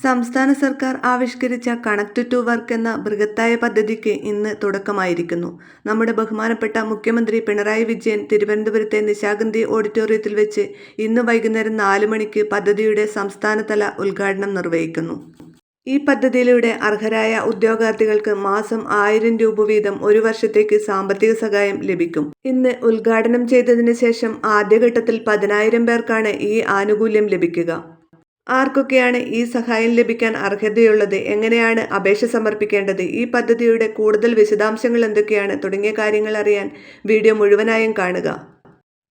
സംസ്ഥാന സർക്കാർ ആവിഷ്കരിച്ച കണക്ട് ടു വർക്ക് എന്ന ബൃഹത്തായ പദ്ധതിക്ക് ഇന്ന് തുടക്കമായിരിക്കുന്നു. നമ്മുടെ ബഹുമാനപ്പെട്ട മുഖ്യമന്ത്രി പിണറായി വിജയൻ തിരുവനന്തപുരത്തെ നിശാഗന്ധി ഓഡിറ്റോറിയത്തിൽ വെച്ച് ഇന്ന് വൈകുന്നേരം 4 മണിക്ക് പദ്ധതിയുടെ സംസ്ഥാനതല ഉദ്ഘാടനം നിർവഹിക്കുന്നു. ഈ പദ്ധതിയിലൂടെ അർഹരായ ഉദ്യോഗാർത്ഥികൾക്ക് മാസം 1000 രൂപ വീതം ഒരു വർഷത്തേക്ക് സാമ്പത്തിക സഹായം ലഭിക്കും. ഇന്ന് ഉദ്ഘാടനം ചെയ്തതിന് ശേഷം ആദ്യഘട്ടത്തിൽ 10,000 പേർക്കാണ് ഈ ആനുകൂല്യം ലഭിക്കുക. ആർക്കൊക്കെയാണ് ഈ സഹായം ലഭിക്കാൻ അർഹതയുള്ളത്, എങ്ങനെയാണ് അപേക്ഷ സമർപ്പിക്കേണ്ടത്, ഈ പദ്ധതിയുടെ കൂടുതൽ വിശദാംശങ്ങൾ എന്തൊക്കെയാണ് തുടങ്ങിയ കാര്യങ്ങൾ അറിയാൻ വീഡിയോ മുഴുവനായും കാണുക.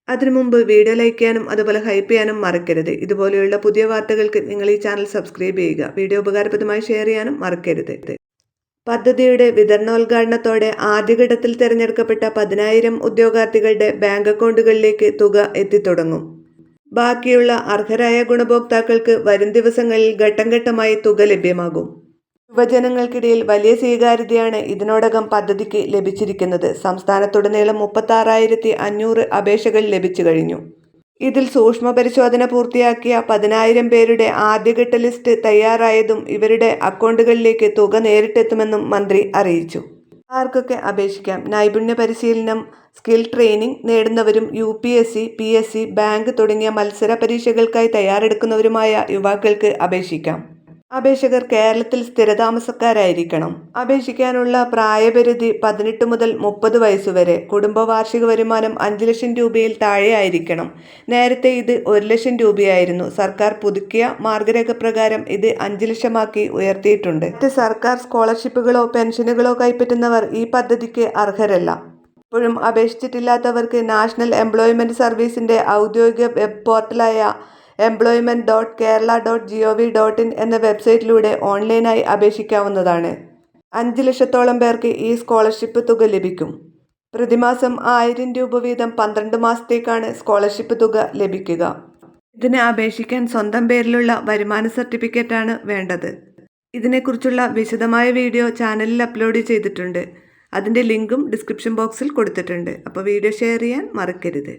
അതിനു മുമ്പ് വീഡിയോ ലൈക്ക് ചെയ്യാനും അതുപോലെ ഹൈപ്പ് ചെയ്യാനും മറക്കരുത്. ഇതുപോലെയുള്ള പുതിയ വാർത്തകൾക്ക് നിങ്ങൾ ഈ ചാനൽ സബ്സ്ക്രൈബ് ചെയ്യുക. വീഡിയോ ഉപകാരപ്രദമായി ഷെയർ ചെയ്യാനും മറക്കരുത്. പദ്ധതിയുടെ വിതരണോദ്ഘാടനത്തോടെ ആദ്യഘട്ടത്തിൽ തിരഞ്ഞെടുക്കപ്പെട്ട 10,000 ഉദ്യോഗാർത്ഥികളുടെ ബാങ്ക് അക്കൗണ്ടുകളിലേക്ക് തുക എത്തിത്തുടങ്ങും. ബാക്കിയുള്ള അർഹരായ ഗുണഭോക്താക്കൾക്ക് വരും ദിവസങ്ങളിൽ ഘട്ടം ഘട്ടമായി തുക ലഭ്യമാകും. യുവജനങ്ങൾക്കിടയിൽ വലിയ സ്വീകാര്യതയാണ് ഇതിനോടകം പദ്ധതിക്ക് ലഭിച്ചിരിക്കുന്നത്. സംസ്ഥാനത്തുടനീളം 36,500 അപേക്ഷകൾ ലഭിച്ചു കഴിഞ്ഞു. ഇതിൽ സൂക്ഷ്മ പരിശോധന പൂർത്തിയാക്കിയ 10,000 പേരുടെ ആദ്യഘട്ട ലിസ്റ്റ് തയ്യാറായതും ഇവരുടെ അക്കൗണ്ടുകളിലേക്ക് തുക നേരിട്ടെത്തുമെന്നും മന്ത്രി അറിയിച്ചു. ആർക്കൊക്കെ അപേക്ഷിക്കാം? നൈപുണ്യ പരിശീലനം, സ്കിൽ ട്രെയിനിങ് നേടുന്നവരും UPSC, PSC, ബാങ്ക് തുടങ്ങിയ മത്സര പരീക്ഷകൾക്കായി തയ്യാറെടുക്കുന്നവരുമായ യുവാക്കൾക്ക് അപേക്ഷിക്കാം. അപേക്ഷകർ കേരളത്തിൽ സ്ഥിരതാമസക്കാരായിരിക്കണം. അപേക്ഷിക്കാനുള്ള പ്രായപരിധി 18 മുതൽ 30 വയസ്സുവരെ. കുടുംബ വാർഷിക വരുമാനം 5 ലക്ഷം രൂപയിൽ താഴെയായിരിക്കണം. നേരത്തെ ഇത് 1 ലക്ഷം രൂപയായിരുന്നു. സർക്കാർ പുതുക്കിയ മാർഗരേഖ പ്രകാരം ഇത് 5 ലക്ഷമാക്കി ഉയർത്തിയിട്ടുണ്ട്. മറ്റ് സർക്കാർ സ്കോളർഷിപ്പുകളോ പെൻഷനുകളോ കൈപ്പറ്റുന്നവർ ഈ പദ്ധതിക്ക് അർഹരല്ല. ഇപ്പോഴും അപേക്ഷിച്ചിട്ടില്ലാത്തവർക്ക് നാഷണൽ എംപ്ലോയ്മെന്റ് സർവീസിന്റെ ഔദ്യോഗിക വെബ് പോർട്ടലായ employment.kerala.gov.in എന്ന വെബ്സൈറ്റിലൂടെ ഓൺലൈനായി അപേക്ഷിക്കാവുന്നതാണ്. 5 ലക്ഷത്തോളം പേർക്ക് ഈ സ്കോളർഷിപ്പ് തുക ലഭിക്കും. പ്രതിമാസം 1000 രൂപ വീതം 12 മാസത്തേക്കാണ് സ്കോളർഷിപ്പ് തുക ലഭിക്കുക. ഇതിന് അപേക്ഷിക്കാൻ സ്വന്തം പേരിലുള്ള വരുമാന സർട്ടിഫിക്കറ്റാണ് വേണ്ടത്. ഇതിനെക്കുറിച്ചുള്ള വിശദമായ വീഡിയോ ചാനലിൽ അപ്ലോഡ് ചെയ്തിട്ടുണ്ട്. അതിൻ്റെ ലിങ്കും ഡിസ്ക്രിപ്ഷൻ ബോക്സിൽ കൊടുത്തിട്ടുണ്ട്. അപ്പോൾ വീഡിയോ ഷെയർ ചെയ്യാൻ മറക്കരുത്.